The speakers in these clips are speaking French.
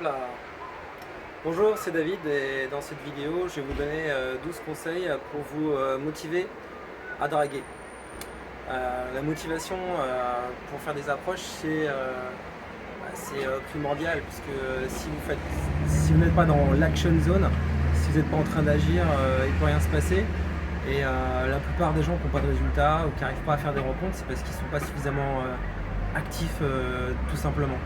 Hop là. Bonjour, c'est David et dans cette vidéo, je vais vous donner 12 conseils pour vous motiver à draguer. La motivation pour faire des approches, c'est primordial puisque si vous n'êtes pas dans l'action zone, si vous n'êtes pas en train d'agir, il ne peut rien se passer. Et la plupart des gens qui n'ont pas de résultats ou qui n'arrivent pas à faire des rencontres, c'est parce qu'ils ne sont pas suffisamment actifs tout simplement.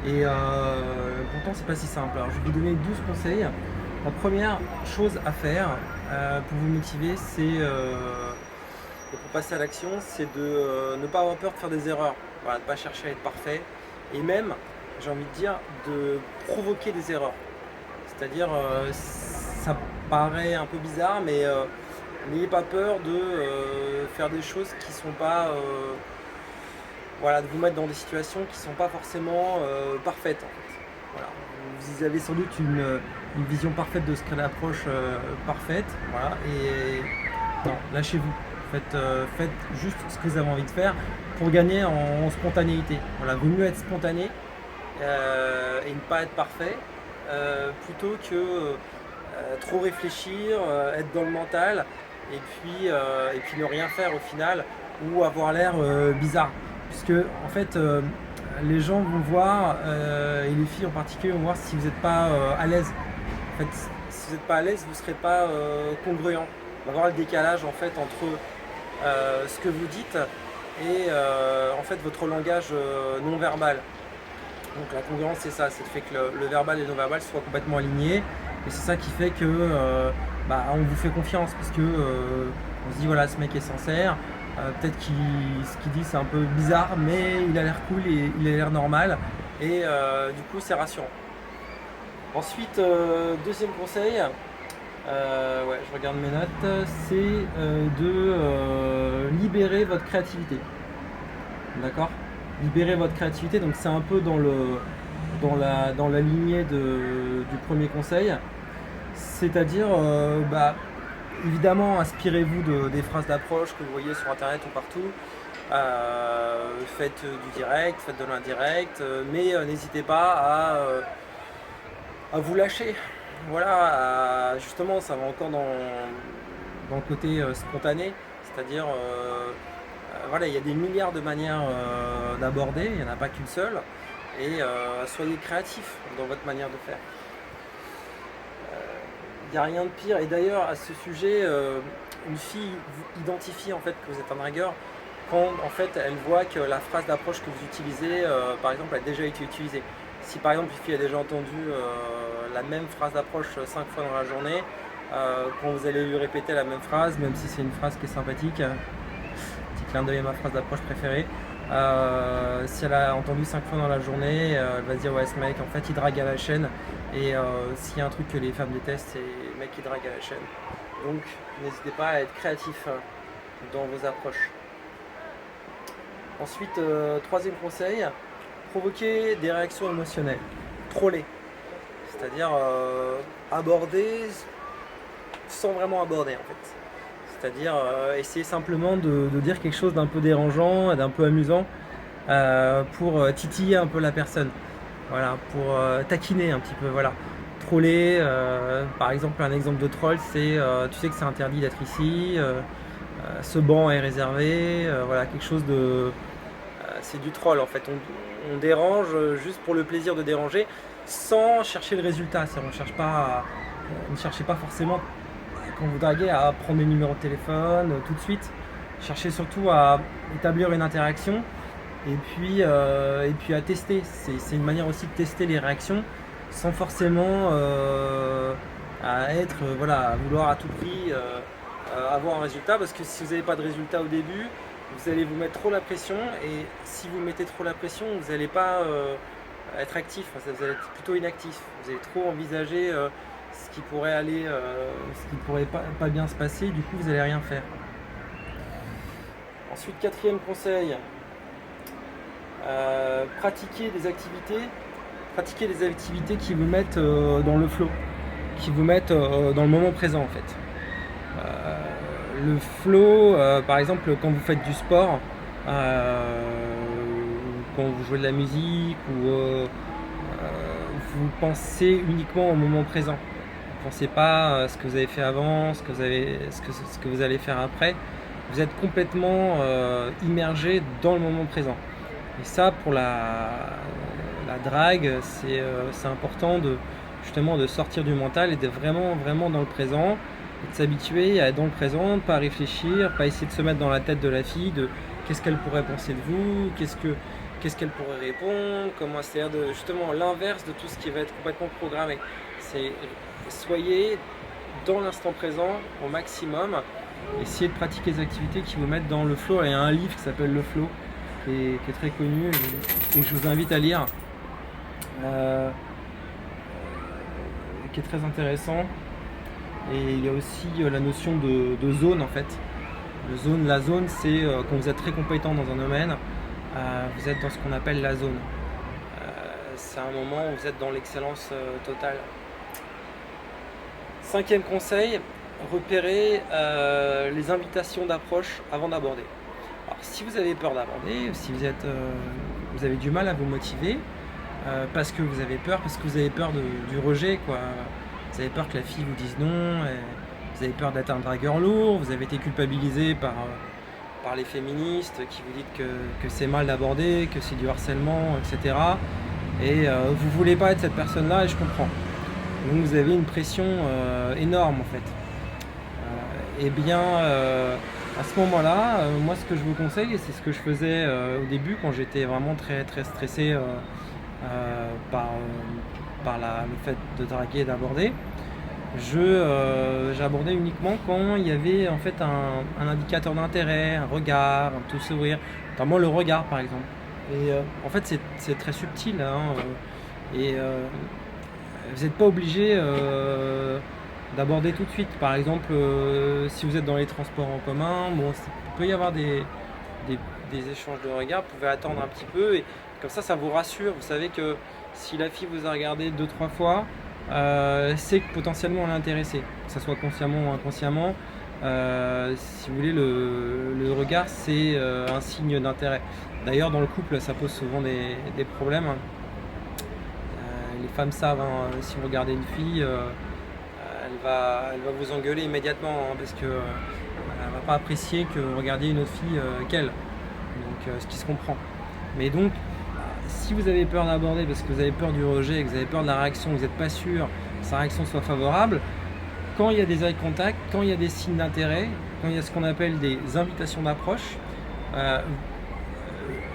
Et pourtant c'est pas si simple. Alors je vais vous donner 12 conseils. La première chose à faire pour vous motiver, et pour passer à l'action, c'est de ne pas avoir peur de faire des erreurs. Voilà, de ne pas chercher à être parfait. Et même, j'ai envie de dire, de provoquer des erreurs. C'est-à-dire, ça paraît un peu bizarre, mais n'ayez pas peur de faire des choses qui ne sont pas... voilà, de vous mettre dans des situations qui ne sont pas forcément parfaites en fait. Voilà. Vous avez sans doute une vision parfaite de ce qu'est l'approche parfaite. Voilà. Et non, lâchez-vous. Faites juste ce que vous avez envie de faire pour gagner en spontanéité. Voilà, vaut mieux être spontané et ne pas être parfait plutôt que trop réfléchir, être dans le mental et puis ne rien faire au final ou avoir l'air bizarre. Puisque en fait les gens vont voir, et les filles en particulier vont voir si vous n'êtes pas à l'aise. En fait, si vous n'êtes pas à l'aise, vous ne serez pas congruent. On va voir le décalage en fait entre ce que vous dites et en fait votre langage non verbal. Donc la congruence c'est ça, c'est le fait que le verbal et le non verbal soient complètement alignés. Et c'est ça qui fait que on vous fait confiance parce que on se dit voilà, ce mec est sincère. Peut-être ce qu'il dit c'est un peu bizarre, mais il a l'air cool et il a l'air normal. Et du coup, c'est rassurant. Ensuite, deuxième conseil, ouais, je regarde mes notes, c'est de libérer votre créativité. D'accord ? Libérer votre créativité, donc c'est un peu dans la lignée du premier conseil. C'est-à-dire, évidemment, inspirez-vous des phrases d'approche que vous voyez sur internet ou partout. Faites du direct, faites de l'indirect, mais n'hésitez pas à vous lâcher. Voilà, justement, ça va encore dans le côté spontané, c'est-à-dire, voilà, il y a des milliards de manières d'aborder, il n'y en a pas qu'une seule, et soyez créatifs dans votre manière de faire. Il n'y a rien de pire. Et d'ailleurs, à ce sujet, une fille vous identifie en fait que vous êtes un dragueur quand en fait elle voit que la phrase d'approche que vous utilisez, par exemple, a déjà été utilisée. Si par exemple une fille a déjà entendu la même phrase d'approche 5 fois dans la journée, quand vous allez lui répéter la même phrase, même si c'est une phrase qui est sympathique, petit clin d'œil à ma phrase d'approche préférée, si elle a entendu 5 fois dans la journée, elle va se dire ouais, ce mec en fait il drague à la chaîne. Et s'il y a un truc que les femmes détestent, c'est les mecs qui draguent à la chaîne. Donc n'hésitez pas à être créatif dans vos approches. Ensuite, troisième conseil, provoquer des réactions émotionnelles. Troller. C'est-à-dire aborder sans vraiment aborder en fait. C'est-à-dire essayer simplement de dire quelque chose d'un peu dérangeant, d'un peu amusant pour titiller un peu la personne. Voilà, pour taquiner un petit peu, voilà. Troller, par exemple, un exemple de troll, c'est tu sais que c'est interdit d'être ici, ce banc est réservé, voilà, quelque chose de... c'est du troll en fait, on dérange juste pour le plaisir de déranger, sans chercher le résultat. Ne cherchez pas forcément, quand vous draguez, à prendre des numéros de téléphone tout de suite. Cherchez surtout à établir une interaction. Et puis à tester, c'est une manière aussi de tester les réactions sans forcément à vouloir à tout prix avoir un résultat, parce que si vous n'avez pas de résultat au début, vous allez vous mettre trop la pression, et si vous mettez trop la pression, vous n'allez pas être actif, vous allez être plutôt inactif, vous allez trop envisager ce qui pourrait pas bien se passer, du coup vous n'allez rien faire. Ensuite, quatrième conseil, pratiquer des activités qui vous mettent dans le flow, qui vous mettent dans le moment présent en fait. Le flow, par exemple quand vous faites du sport, quand vous jouez de la musique, ou vous pensez uniquement au moment présent. Vous ne pensez pas à ce que vous avez fait avant, ce que vous allez faire après. Vous êtes complètement immergé dans le moment présent. Et ça, pour la drague, c'est important justement de sortir du mental et d'être vraiment dans le présent, et de s'habituer à être dans le présent, pas réfléchir, pas essayer de se mettre dans la tête de la fille, de qu'est-ce qu'elle pourrait penser de vous, qu'est-ce qu'elle pourrait répondre, comment, c'est-à-dire justement l'inverse de tout ce qui va être complètement programmé. C'est soyez dans l'instant présent au maximum, essayez de pratiquer des activités qui vous mettent dans le flow. Il y a un livre qui s'appelle Le Flow, qui est très connu et que je vous invite à lire, qui est très intéressant. Et il y a aussi la notion de zone en fait. La zone, c'est quand vous êtes très compétent dans un domaine, vous êtes dans ce qu'on appelle la zone. C'est un moment où vous êtes dans l'excellence totale. 5e conseil, repérez les invitations d'approche avant d'aborder. Alors, si vous avez peur d'aborder, si vous avez du mal à vous motiver, parce que vous avez peur du rejet, quoi. Vous avez peur que la fille vous dise non, vous avez peur d'être un dragueur lourd, vous avez été culpabilisé par les féministes qui vous disent que c'est mal d'aborder, que c'est du harcèlement, etc. Et vous voulez pas être cette personne-là, et je comprends. Donc vous avez une pression énorme en fait. Et bien à ce moment-là, moi ce que je vous conseille, et c'est ce que je faisais au début quand j'étais vraiment très stressé par le fait de draguer et d'aborder, j'abordais uniquement quand il y avait en fait un indicateur d'intérêt, un regard, un petit sourire, notamment le regard par exemple. Et en fait c'est très subtil, hein, et vous n'êtes pas obligé d'aborder tout de suite. Par exemple, si vous êtes dans les transports en commun, bon, il peut y avoir des échanges de regards, vous pouvez attendre un petit peu, et comme ça vous rassure. Vous savez que si la fille vous a regardé 2-3 fois, c'est que potentiellement elle est intéressée, que ce soit consciemment ou inconsciemment. Si vous voulez, le regard, c'est un signe d'intérêt. D'ailleurs, dans le couple, ça pose souvent des problèmes. Les femmes savent, hein, si vous regardez une fille, elle va vous engueuler immédiatement, hein, parce que elle va pas apprécier que vous regardiez une autre fille qu'elle. Donc, ce qui se comprend. Mais donc, si vous avez peur d'aborder parce que vous avez peur du rejet, que vous avez peur de la réaction, que vous n'êtes pas sûr que sa réaction soit favorable, quand il y a des eye contact, quand il y a des signes d'intérêt, quand il y a ce qu'on appelle des invitations d'approche,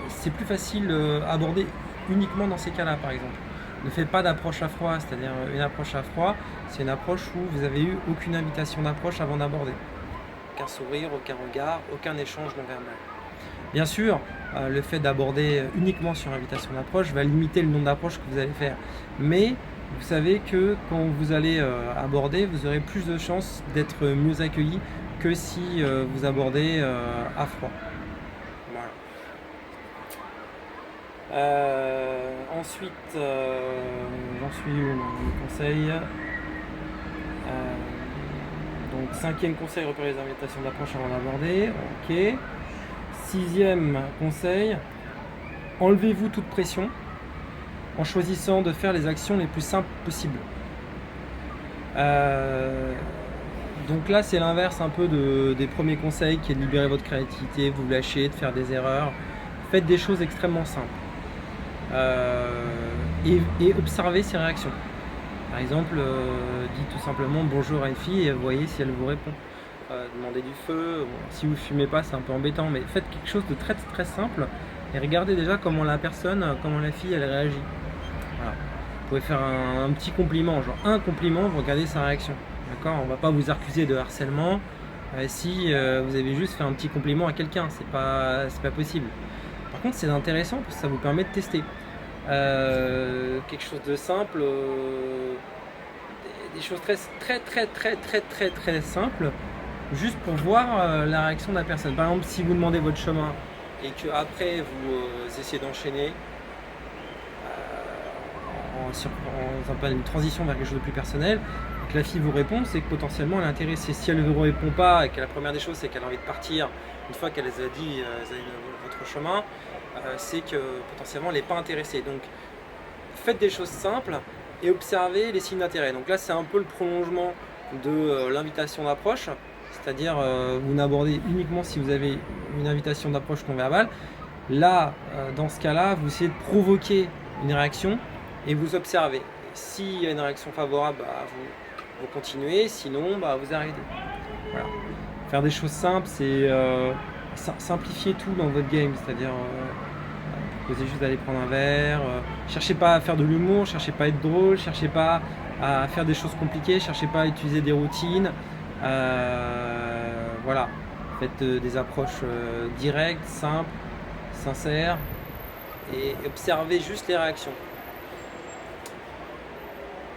c'est plus facile d'aborder uniquement dans ces cas-là, par exemple. Ne faites pas d'approche à froid, c'est-à-dire une approche à froid, c'est une approche où vous avez eu aucune invitation d'approche avant d'aborder. Aucun sourire, aucun regard, aucun échange non verbal. Bien sûr, le fait d'aborder uniquement sur invitation d'approche va limiter le nombre d'approches que vous allez faire. Mais vous savez que quand vous allez aborder, vous aurez plus de chances d'être mieux accueilli que si vous abordez à froid. Voilà. Ensuite, j'en suis où dans mes conseils? Donc 5e conseil, repérer les invitations d'approche avant d'aborder. Ok. 6e conseil, enlevez-vous toute pression en choisissant de faire les actions les plus simples possibles. Donc là, c'est l'inverse un peu des premiers conseils, qui est de libérer votre créativité, vous lâcher, de faire des erreurs. Faites des choses extrêmement simples. Et observez ses réactions. Par exemple, dites tout simplement bonjour à une fille et voyez si elle vous répond. Demandez du feu. Bon, si vous fumez pas, c'est un peu embêtant, mais faites quelque chose de très simple et regardez déjà comment la fille, elle réagit. Voilà. Vous pouvez faire un petit compliment, genre un compliment, vous regardez sa réaction. D'accord ? On va pas vous accuser de harcèlement si vous avez juste fait un petit compliment à quelqu'un, c'est pas possible. Par contre, c'est intéressant parce que ça vous permet de tester quelque chose de simple, des choses très simples, juste pour voir la réaction de la personne. Par exemple, si vous demandez votre chemin et que après vous essayez d'enchaîner en une transition vers quelque chose de plus personnel, et que la fille vous répond, c'est que potentiellement elle est intéressée. Si elle ne vous répond pas et que la première des choses c'est qu'elle a envie de partir, une fois qu'elle les a dit votre chemin, c'est que potentiellement elle n'est pas intéressée. Donc faites des choses simples, et observer les signes d'intérêt. Donc là, c'est un peu le prolongement de l'invitation d'approche, c'est-à-dire vous n'abordez uniquement si vous avez une invitation d'approche non verbale. Là, dans ce cas-là, vous essayez de provoquer une réaction et vous observez. S'il y a une réaction favorable, vous continuez, sinon vous arrêtez. Voilà. Faire des choses simples, c'est simplifier tout dans votre game, c'est-à-dire proposez juste d'aller prendre un verre, cherchez pas à faire de l'humour, cherchez pas à être drôle, cherchez pas à faire des choses compliquées, cherchez pas à utiliser des routines, voilà, faites des approches directes, simples, sincères et observez juste les réactions.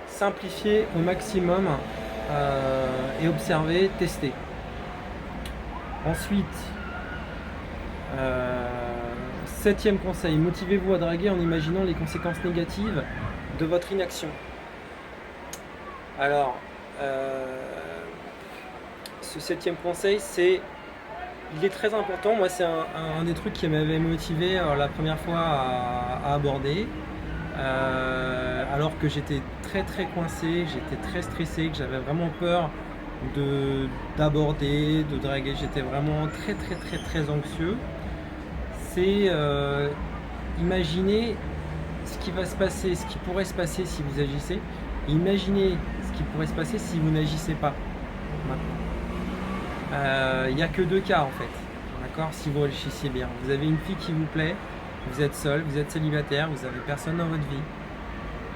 Simplifiez au maximum et observez, testez. Ensuite, 7e conseil, motivez-vous à draguer en imaginant les conséquences négatives de votre inaction. Alors, ce 7e conseil, il est très important. Moi, c'est un des trucs qui m'avait motivé la première fois à aborder. Alors que j'étais très coincé, j'étais très stressé, que j'avais vraiment peur d'aborder, de draguer, j'étais vraiment très anxieux. C'est imaginer ce qui va se passer, ce qui pourrait se passer si vous agissez, et imaginez ce qui pourrait se passer si vous n'agissez pas. Il n'y a que 2 cas en fait, d'accord, si vous réfléchissiez bien. Vous avez une fille qui vous plaît, vous êtes seul, vous êtes célibataire, vous n'avez personne dans votre vie.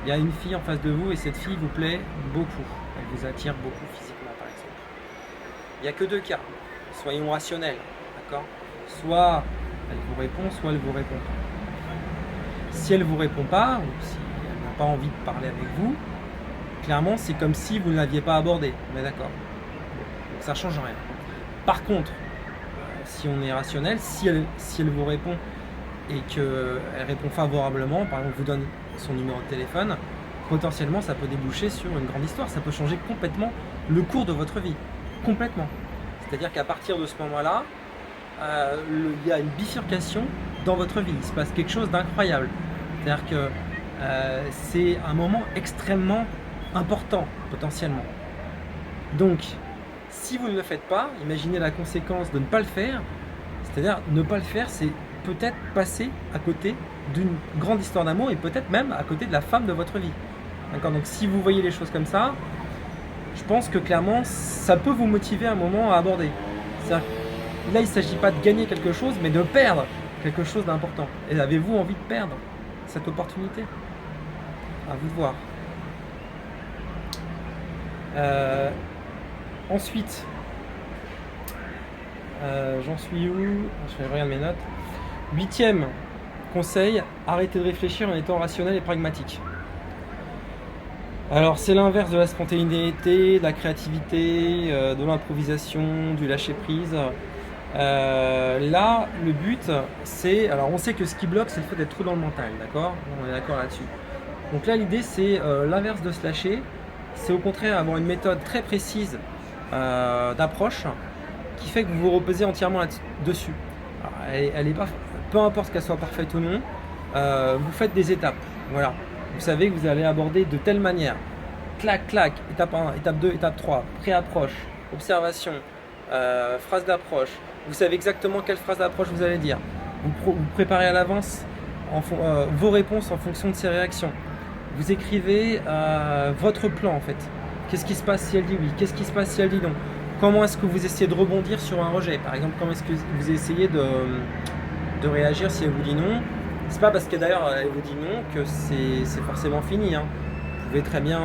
Il y a une fille en face de vous et cette fille vous plaît beaucoup. Elle vous attire beaucoup physiquement par exemple. Il n'y a que 2 cas. Soyons rationnels, d'accord. Soit elle vous répond, soit elle vous répond pas. Si elle vous répond pas, ou si elle n'a pas envie de parler avec vous, clairement c'est comme si vous ne l'aviez pas abordé. On est d'accord. Donc ça change rien. Par contre, si on est rationnel, si elle vous répond et qu'elle répond favorablement, par exemple vous donne son numéro de téléphone, potentiellement ça peut déboucher sur une grande histoire, ça peut changer complètement le cours de votre vie, complètement. C'est-à-dire qu'à partir de ce moment-là, il y a une bifurcation dans votre vie, il se passe quelque chose d'incroyable. C'est-à-dire que c'est un moment extrêmement important, potentiellement. Donc, si vous ne le faites pas, imaginez la conséquence de ne pas le faire, c'est-à-dire ne pas le faire, c'est peut-être passer à côté d'une grande histoire d'amour et peut-être même à côté de la femme de votre vie. D'accord ? Donc si vous voyez les choses comme ça, je pense que clairement ça peut vous motiver à un moment à aborder. Là il ne s'agit pas de gagner quelque chose mais de perdre quelque chose d'important. Et avez-vous envie de perdre cette opportunité ? À vous de voir. Ensuite, j'en suis où ? Je regarde mes notes. 8e conseil, arrêtez de réfléchir en étant rationnel et pragmatique. Alors c'est l'inverse de la spontanéité, de la créativité, de l'improvisation, du lâcher prise. Là, le but, c'est... Alors on sait que ce qui bloque, c'est le fait d'être trop dans le mental, d'accord ? On est d'accord là-dessus. Donc là, l'idée, c'est l'inverse de se lâcher. C'est au contraire avoir une méthode très précise d'approche qui fait que vous vous reposez entièrement là-dessus. Elle est pas, peu importe qu'elle soit parfaite ou non, vous faites des étapes. Voilà. Vous savez que vous allez aborder de telle manière. Clac, clac, étape 1, étape 2, étape 3, pré-approche, observation, phrase d'approche. Vous savez exactement quelle phrase d'approche vous allez dire. Vous préparez à l'avance vos réponses en fonction de ces réactions. Vous écrivez votre plan en fait. Qu'est-ce qui se passe si elle dit oui? Qu'est-ce qui se passe si elle dit non? Comment est-ce que vous essayez de rebondir sur un rejet? Par exemple, comment est-ce que vous essayez de réagir si elle vous dit non? C'est pas parce que d'ailleurs elle vous dit non que c'est forcément fini. Hein. Vous pouvez très bien,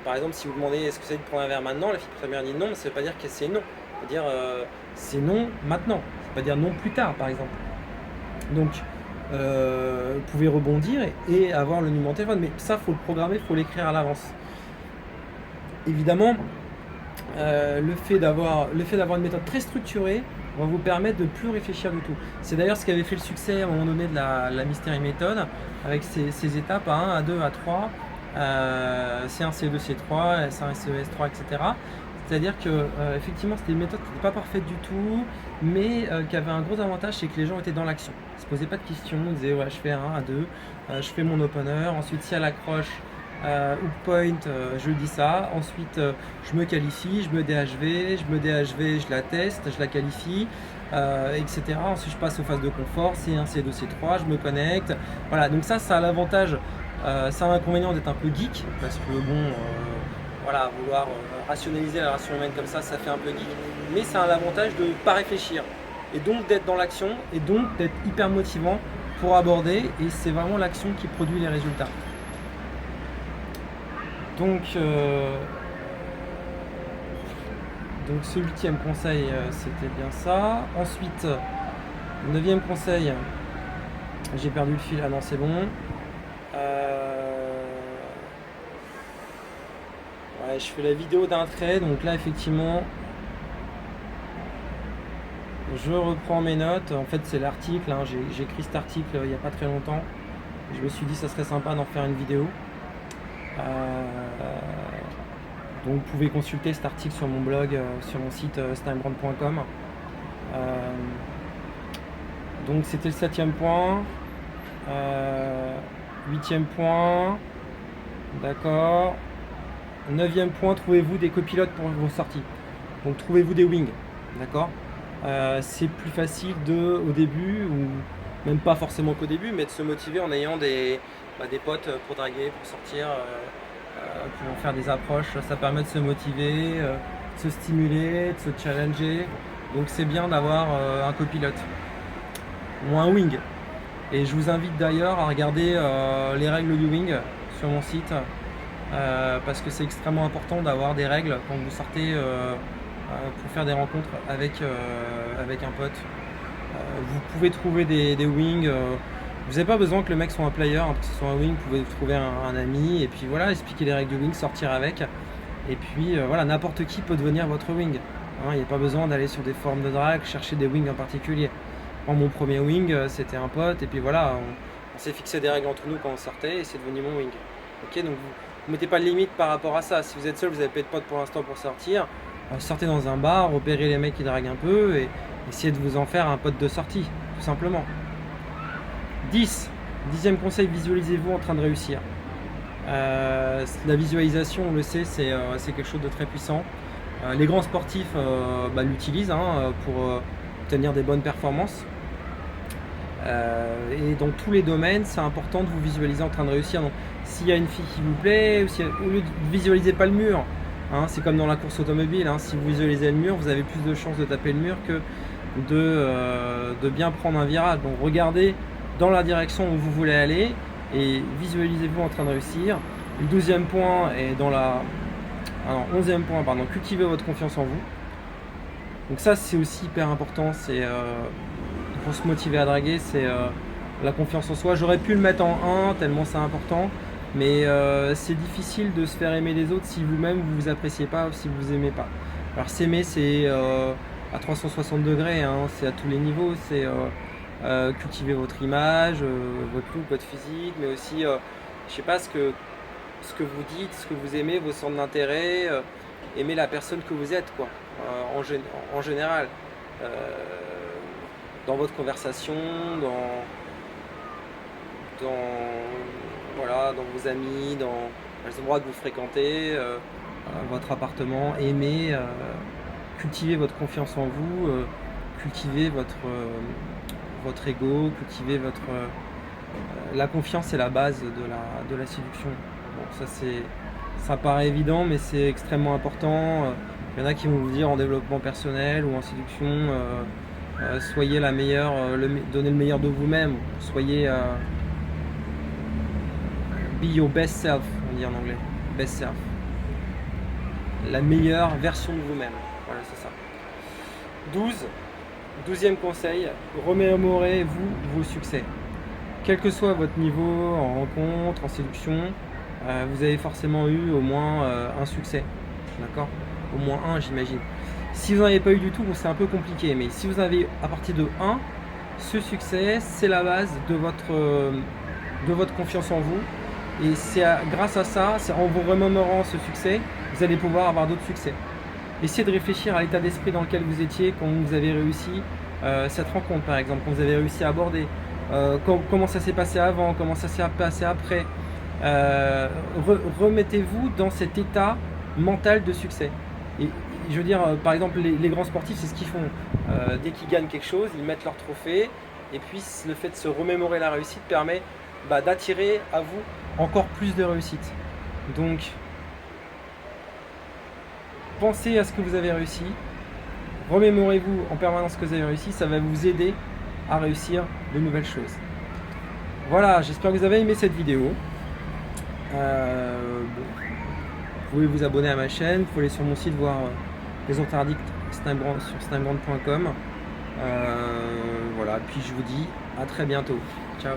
par exemple, si vous demandez est-ce que vous allez prendre un verre maintenant, la fille peut très bien dire non, mais ça veut pas dire que c'est non. Ça veut dire c'est non maintenant. Ça veut pas dire non plus tard, par exemple. Donc, vous pouvez rebondir et avoir le numéro de téléphone, mais ça, faut le programmer, il faut l'écrire à l'avance. Évidemment, le fait d'avoir une méthode très structurée va vous permettre de ne plus réfléchir du tout. C'est d'ailleurs ce qui avait fait le succès à un moment donné de la Mystery Method, avec ces étapes A1, A2, A3, C1, C2, C3, S1, SE, S3, etc. C'est-à-dire que effectivement c'était une méthode qui n'était pas parfaite du tout, mais qui avait un gros avantage, c'est que les gens étaient dans l'action. Ils ne se posaient pas de questions, ils disaient ouais je fais un, à deux, je fais mon opener, ensuite si elle accroche hook point, je dis ça, ensuite je me qualifie, je me DHV, je la teste, je la qualifie, etc. Ensuite je passe aux phases de confort, C1, C2, C3, je me connecte. Voilà, donc ça a l'avantage, ça a l'inconvénient d'être un peu geek, parce que bon, voilà, vouloir rationaliser la relation humaine comme ça fait un peu geek, mais ça a l'avantage de ne pas réfléchir, et donc d'être dans l'action, et donc d'être hyper motivant pour aborder, et c'est vraiment l'action qui produit les résultats. Donc ce 8e conseil, c'était bien ça. Ensuite, 9e conseil, j'ai perdu le fil, ah non c'est bon. Ouais, je fais la vidéo d'un trait, donc là effectivement, je reprends mes notes. En fait c'est l'article, hein. J'ai écrit cet article il n'y a pas très longtemps. Je me suis dit ça serait sympa d'en faire une vidéo. Donc vous pouvez consulter cet article sur mon blog, sur mon site steinbrand.com. Donc c'était le 7e point. 8e point. D'accord. 9e point, trouvez-vous des copilotes pour vos sorties. Donc trouvez-vous des wings. D'accord. C'est plus facile au début, ou même pas forcément qu'au début, mais de se motiver en ayant des potes pour draguer, pour sortir, pour faire des approches. Ça permet de se motiver, de se stimuler, de se challenger. Donc c'est bien d'avoir un copilote ou un wing. Et je vous invite d'ailleurs à regarder les règles du wing sur mon site, parce que c'est extrêmement important d'avoir des règles quand vous sortez pour faire des rencontres avec un pote. Vous pouvez trouver des wings. Vous n'avez pas besoin que le mec soit un player, hein, que ce soit un wing. Vous pouvez trouver un ami et puis voilà, expliquer les règles du wing, sortir avec. Et puis voilà, n'importe qui peut devenir votre wing. Il n'y a pas besoin d'aller sur des forums de drague, chercher des wings en particulier. Mon premier wing, c'était un pote, et puis voilà, on s'est fixé des règles entre nous quand on sortait, et c'est devenu mon wing. Ok, donc vous ne mettez pas de limite par rapport à ça. Si vous êtes seul, vous n'avez pas de pote pour l'instant pour sortir, sortez dans un bar, repérez les mecs qui draguent un peu, et essayez de vous en faire un pote de sortie, tout simplement. 10e conseil, visualisez-vous en train de réussir. La visualisation, on le sait, c'est quelque chose de très puissant. Les grands sportifs l'utilisent pour obtenir des bonnes performances. Et dans tous les domaines, c'est important de vous visualiser en train de réussir. Donc, s'il y a une fille qui vous plaît, au lieu de visualiser pas le mur, c'est comme dans la course automobile, si vous visualisez le mur, vous avez plus de chances de taper le mur que de bien prendre un virage. Donc regardez dans la direction où vous voulez aller et visualisez-vous en train de réussir. Le 12e point est 11e point, pardon, cultivez votre confiance en vous. Donc ça c'est aussi hyper important, c'est pour se motiver à draguer, c'est la confiance en soi. J'aurais pu le mettre en 1 tellement c'est important, mais c'est difficile de se faire aimer des autres si vous-même vous vous appréciez pas ou si vous vous aimez pas. Alors s'aimer c'est à 360 degrés, c'est à tous les niveaux, c'est cultiver votre image, votre look, votre physique, mais aussi je sais pas ce que vous dites, ce que vous aimez, vos centres d'intérêt, aimer la personne que vous êtes, quoi, en général, dans votre conversation, dans vos amis, dans les endroits que vous fréquentez, votre appartement, aimer, cultiver votre confiance en vous, cultiver votre ego, cultiver la confiance, c'est la base de la séduction. Bon, ça paraît évident, mais c'est extrêmement important. Il y en a qui vont vous dire en développement personnel ou en séduction, soyez la meilleure, donnez le meilleur de vous-même, soyez be your best self, on dit en anglais, best self, la meilleure version de vous-même. Voilà, c'est ça. 12e conseil, remémorez-vous vos succès. Quel que soit votre niveau en rencontre, en séduction, vous avez forcément eu au moins un succès. D'accord ? Au moins un, j'imagine. Si vous n'en avez pas eu du tout, c'est un peu compliqué. Mais si vous avez à partir de 1, ce succès, c'est la base de votre confiance en vous. Et c'est grâce à ça, c'est en vous remémorant ce succès, vous allez pouvoir avoir d'autres succès. essayez de réfléchir à l'état d'esprit dans lequel vous étiez quand vous avez réussi cette rencontre, par exemple, quand vous avez réussi à aborder, comment ça s'est passé avant, comment ça s'est passé après. Remettez-vous dans cet état mental de succès. Et je veux dire, par exemple, les grands sportifs, c'est ce qu'ils font. Dès qu'ils gagnent quelque chose, ils mettent leur trophée, et puis le fait de se remémorer la réussite permet d'attirer à vous encore plus de réussite. Donc, pensez à ce que vous avez réussi, remémorez-vous en permanence ce que vous avez réussi, ça va vous aider à réussir de nouvelles choses. Voilà, j'espère que vous avez aimé cette vidéo. Vous pouvez vous abonner à ma chaîne, vous pouvez aller sur mon site voir les autres articles sur snimbrand.com. Voilà, puis je vous dis à très bientôt. Ciao.